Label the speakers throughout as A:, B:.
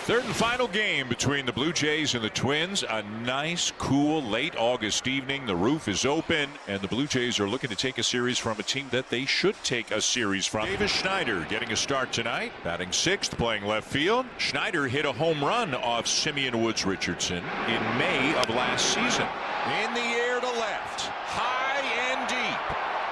A: Third and final game between the Blue Jays and the Twins. A nice, cool, late August evening. The roof is open, and the Blue Jays are looking to take a series from a team that they should take a series from. Davis Schneider getting a start tonight. Batting sixth, playing left field. Schneider hit a home run off Simeon Woods Richardson in May of last season. In the air to left. High and deep.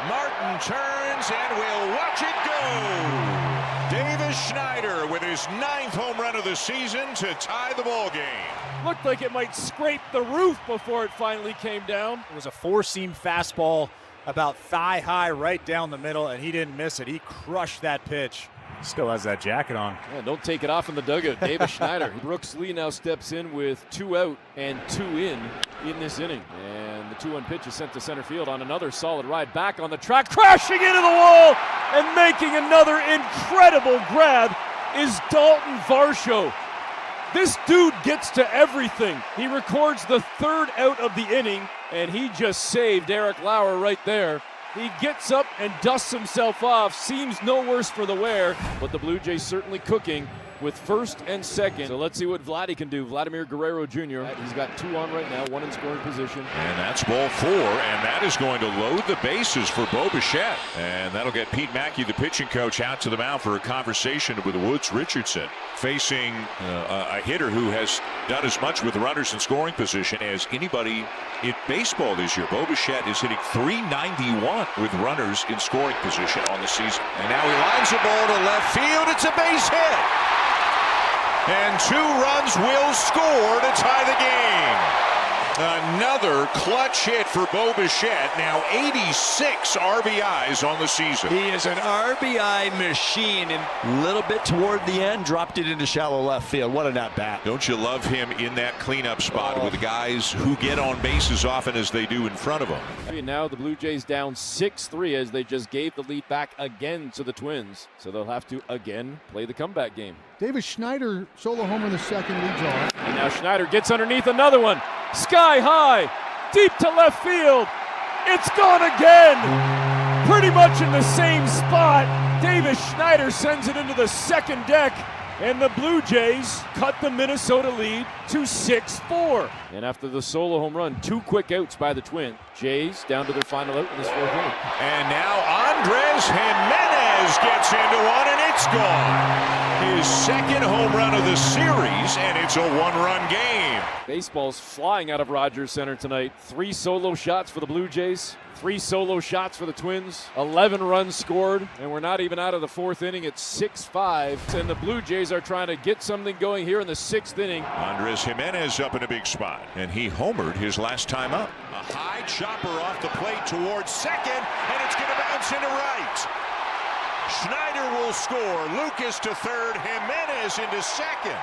A: Martin turns and will watch it go. Davis Schneider with his 9th home run of the season to tie the ball game.
B: Looked like it might scrape the roof before it finally came down.
C: It was a four-seam fastball about thigh high right down the middle, and he didn't miss it. He crushed that pitch. Still has that jacket on.
B: Yeah, don't take it off in the dugout. Davis Schneider. Brooks Lee now steps in with 2 out and 2 in this inning. And the 2-1 pitch is sent to center field on another solid ride back on the track. Crashing into the wall and making another incredible grab is Dalton Varsho. This dude gets to everything. He records the 3rd out of the inning, and he just saved Eric Lauer right there. He gets up and dusts himself off. Seems no worse for the wear, but the Blue Jays certainly cooking with first and second. So let's see what Vladdy can do. Vladimir Guerrero Jr. He's got 2 on right now, 1 in scoring position.
A: And that's ball 4, and that is going to load the bases for Bo Bichette. And that'll get Pete Mackey, the pitching coach, out to the mound for a conversation with Woods Richardson, facing a hitter who has done as much with runners in scoring position as anybody in baseball this year. Bo Bichette is hitting .391 with runners in scoring position on the season. And now he lines the ball to left field. It's a base hit. And 2 runs will score to tie the game. Another clutch hit for Bo Bichette. Now 86 RBIs on the season.
D: He is an RBI machine, and a little bit toward the end, dropped it into shallow left field. What an at-bat.
A: Don't you love him in that cleanup spot with the guys who get on base as often as they do in front of him?
B: And now the Blue Jays down 6-3 as they just gave the lead back again to the Twins. So they'll have to again play the comeback game.
E: Davis Schneider, solo homer in the second, leads off.
B: And now Schneider gets underneath another one. Sky high, deep to left field. It's gone again. Pretty much in the same spot. Davis Schneider sends it into the second deck. And the Blue Jays cut the Minnesota lead to 6-4. And after the solo home run, 2 quick outs by the Twins. Jays down to their final out in this 4th inning.
A: And now Andres Jimenez gets into one, and it's gone. His 2nd home run of the series, and it's a 1-run game.
B: Baseball's flying out of Rogers Center tonight. 3 solo shots for the Blue Jays. 3 solo shots for the Twins. 11 runs scored, and we're not even out of the 4th inning. It's 6-5, and the Blue Jays are trying to get something going here in the 6th inning.
A: Andres Jimenez up in a big spot, and he homered his last time up. A high chopper off the plate towards second, and it's going to bounce into right. Schneider will score. Lucas to third, Jimenez into second,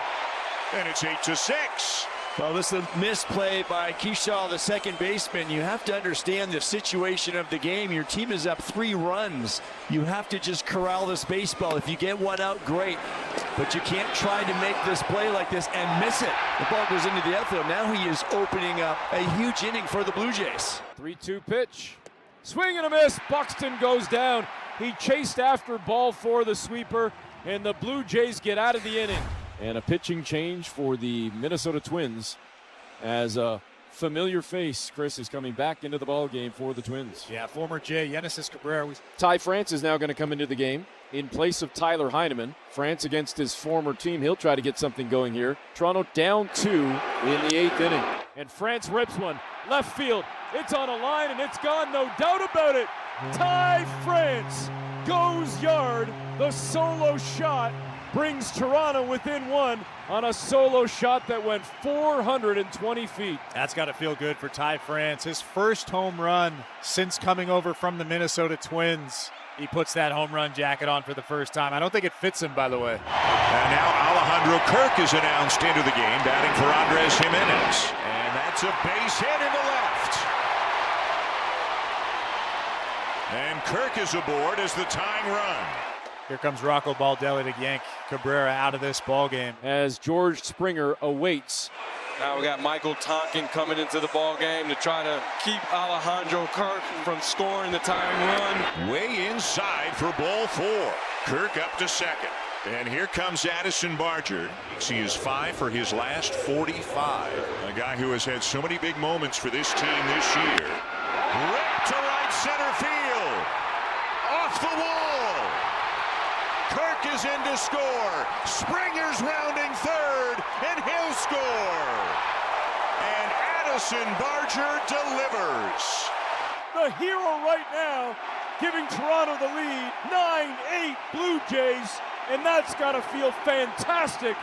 A: and it's 8-6.
D: Well, this is a misplay by Keyshaw, the second baseman. You have to understand the situation of the game. Your team is up 3 runs. You have to just corral this baseball. If you get 1 out, great. But you can't try to make this play like this and miss it. The ball goes into the outfield. Now he is opening up a huge inning for the Blue Jays.
B: 3-2 pitch. Swing and a miss. Buxton goes down. He chased after ball 4, the sweeper, and the Blue Jays get out of the inning. And a pitching change for the Minnesota Twins as a familiar face, Chris, is coming back into the ball game for the Twins.
C: Yeah, former Jay, Genesis Cabrera.
B: Ty France is now going to come into the game in place of Tyler Heineman. France against his former team. He'll try to get something going here. Toronto down 2 in the 8th inning. And France rips one. Left field. It's on a line and it's gone. No doubt about it. Ty France goes yard. The solo shot brings Toronto within 1 on a solo shot that went 420 feet.
C: That's got to feel good for Ty France. His first home run since coming over from the Minnesota Twins. He puts that home run jacket on for the first time. I don't think it fits him, by the way.
A: And now Alejandro Kirk is announced into the game, batting for Andres Jimenez. And that's a base hit into left. And Kirk is aboard as the tying run.
C: Here comes Rocco Baldelli to yank Cabrera out of this ball game.
B: As George Springer awaits.
F: Now we got Michael Tonkin coming into the ball game to try to keep Alejandro Kirk from scoring the tying run.
A: Way inside for ball 4. Kirk up to second. And here comes Addison Barger. He is 5 for his last 45. A guy who has had so many big moments for this team this year. Ripped to right center field. Off the wall. Kirk is in to score. Springer's rounding third, and he'll score. And Addison Barger delivers.
B: The hero right now, giving Toronto the lead, 9-8 Blue Jays, and that's got to feel fantastic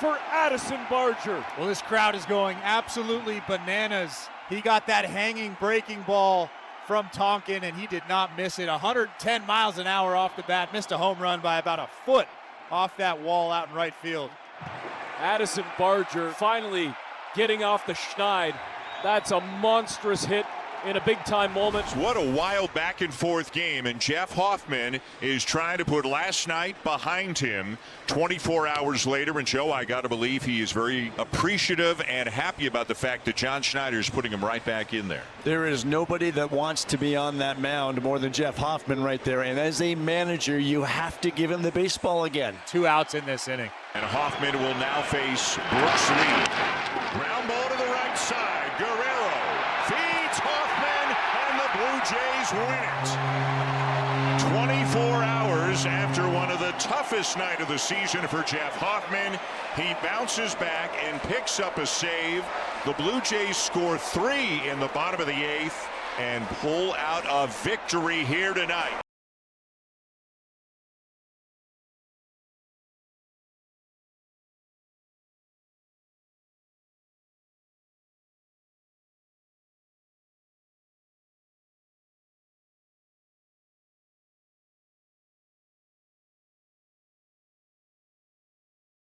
B: for Addison Barger.
C: Well, this crowd is going absolutely bananas. He got that hanging breaking ball from Tonkin, and he did not miss it. 110 miles an hour off the bat, missed a home run by about a foot off that wall out in right field.
B: Addison Barger finally getting off the schneid. That's a monstrous hit in a big-time moment.
A: What a wild back-and-forth game, and Jeff Hoffman is trying to put last night behind him 24 hours later. And Joe, I got to believe he is very appreciative and happy about the fact that John Schneider is putting him right back in there.
D: There is nobody that wants to be on that mound more than Jeff Hoffman right there. And as a manager, you have to give him the baseball again.
C: 2 outs in this inning.
A: And Hoffman will now face Brooks Lee. Ground ball to the right side. Guerrero feeds Hoffman, and the Blue Jays win it. 24 hours after one of the toughest night of the season for Jeff Hoffman, he bounces back and picks up a save. The Blue Jays score 3 in the bottom of the 8th and pull out a victory here tonight.